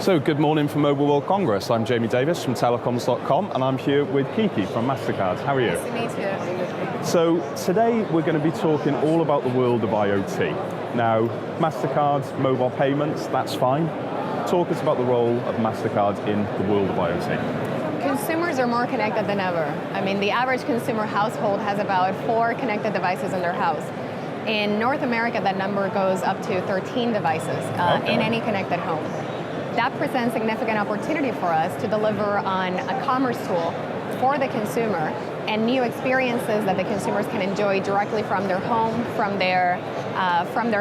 So good morning from Mobile World Congress. I'm Jamie Davis from telecoms.com and I'm here with Kiki from Mastercard. How are you? Nice to meet you. So today we're going to be talking all about the world of IoT. Now, Mastercard, mobile payments, that's fine. Talk us about the role of Mastercard in the world of IoT. Consumers are more connected than ever. I mean, the average consumer household has about 4 connected devices in their house. In North America, that number goes up to 13 devices in any connected home. That presents significant opportunity for us to deliver on a commerce tool for the consumer and new experiences that the consumers can enjoy directly from their home, from their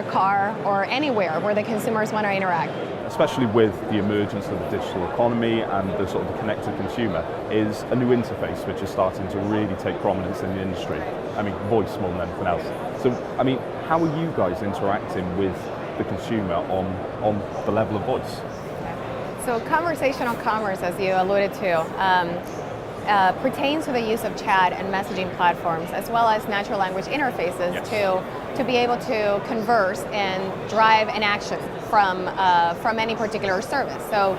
car, or anywhere where the consumers want to interact. Especially with the emergence of the digital economy and the sort of the connected consumer, is a new interface which is starting to really take prominence in the industry. I mean, voice more than anything else. So, I mean, how are you guys interacting with the consumer on the level of voice? So conversational commerce, as you alluded to, pertains to the use of chat and messaging platforms, as well as natural language interfaces to be able to converse and drive an action from any particular service. So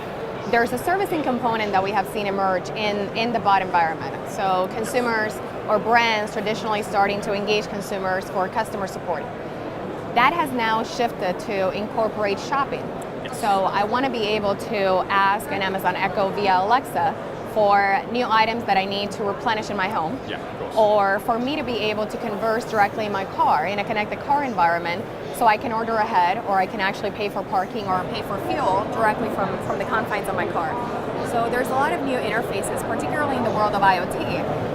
there's a servicing component that we have seen emerge in the bot environment. So consumers or brands traditionally starting to engage consumers for customer support. That has now shifted to incorporate shopping. So I want to be able to ask an Amazon Echo via Alexa for new items that I need to replenish in my home, or for me to be able to converse directly in my car, in a connected car environment, so I can order ahead, or I can actually pay for parking or pay for fuel directly from the confines of my car. So there's a lot of new interfaces, particularly in the world of IoT,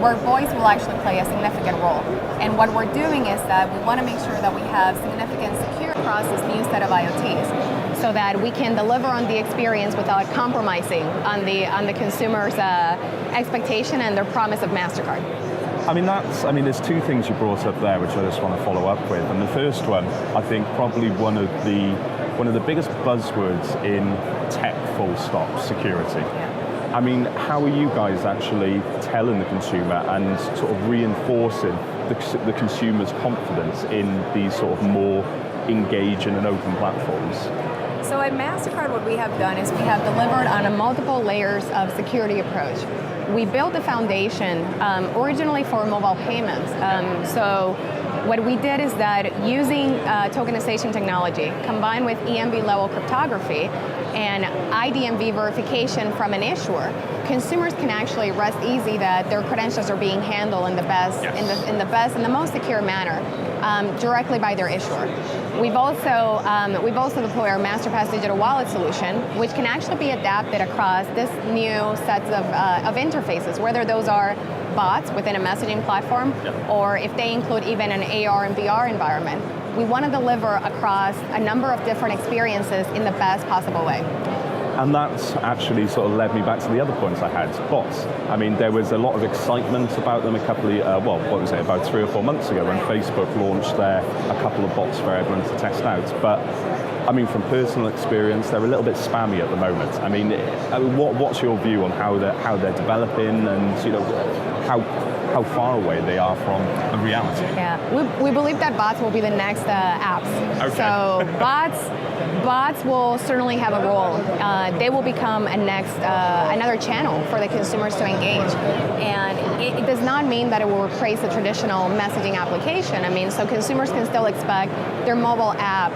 where voice will actually play a significant role. And what we're doing is that we want to make sure that we have significant security across this new set of IoTs, so that we can deliver on the experience without compromising on the consumer's expectation and their promise of Mastercard. There's two things you brought up there which I just want to follow up with. And the first one, I think probably one of the biggest buzzwords in tech, full stop, security. I mean, how are you guys actually telling the consumer and sort of reinforcing the consumer's confidence in these sort of more engaging and open platforms? So at Mastercard, what we have done is we have delivered on a multiple layers of security approach. We built the foundation originally for mobile payments. So what we did is that using tokenization technology combined with EMV level cryptography and IDMV verification from an issuer, consumers can actually rest easy that their credentials are being handled in the best, in the most secure manner, directly by their issuer. We've also deployed our MasterPass digital wallet solution, which can actually be adapted across this new sets of interfaces, whether those are bots within a messaging platform, or if they include even an AR and VR environment. We want to deliver across a number of different experiences in the best possible way. And that's actually sort of led me back to the other points I had. Bots. I mean, there was a lot of excitement about them about 3 or 4 months ago when Facebook launched a couple of bots for everyone to test out. But I mean, from personal experience, they're a little bit spammy at the moment. I mean, what's your view on how they're developing, and how far away they are from the reality? Yeah, we believe that bots will be the next apps. Okay. So bots will certainly have a role. They will become another channel for the consumers to engage. And it does not mean that it will replace the traditional messaging application. I mean, so consumers can still expect their mobile app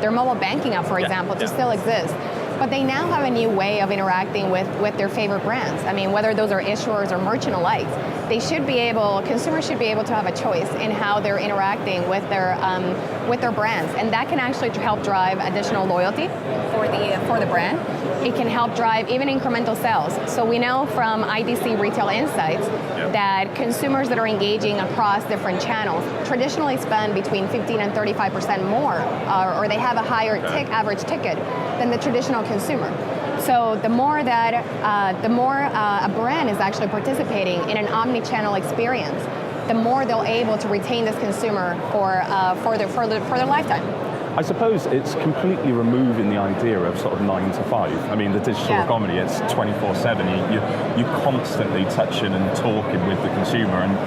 their mobile banking app, for example, to still exist. But they now have a new way of interacting with their favorite brands. I mean, whether those are issuers or merchant alike, consumers should be able to have a choice in how they're interacting with their brands, and that can actually help drive additional loyalty for the brand. It can help drive even incremental sales. So we know from IDC Retail Insights that consumers that are engaging across different channels traditionally spend between 15 and 35% more, or they have a higher average ticket than the traditional consumer. So the more a brand is actually participating in an omni-channel experience, the more they'll able to retain this consumer for their lifetime. I suppose it's completely removing the idea of sort of 9 to 5. I mean, the digital economy, it's 24/7. You're constantly touching and talking with the consumer, and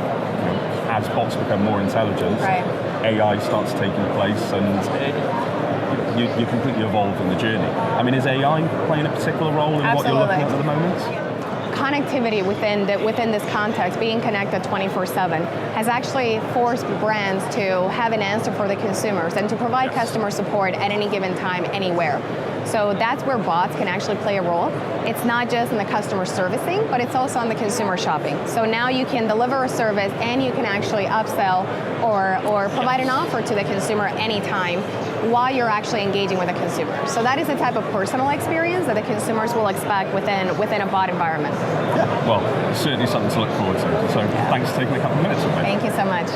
as bots become more intelligent, AI starts taking place, and you completely evolve in the journey. I mean, is AI playing a particular role in what you're looking at the moment? Connectivity within this context, being connected 24/7, has actually forced brands to have an answer for the consumers and to provide customer support at any given time, anywhere. So that's where bots can actually play a role. It's not just in the customer servicing, but it's also on the consumer shopping. So now you can deliver a service and you can actually upsell or provide an offer to the consumer anytime while you're actually engaging with the consumer. So that is the type of personal experience that the consumers will expect within a bot environment. Yeah, well, certainly something to look forward to. So thanks for taking a couple of minutes with me. Thank you so much.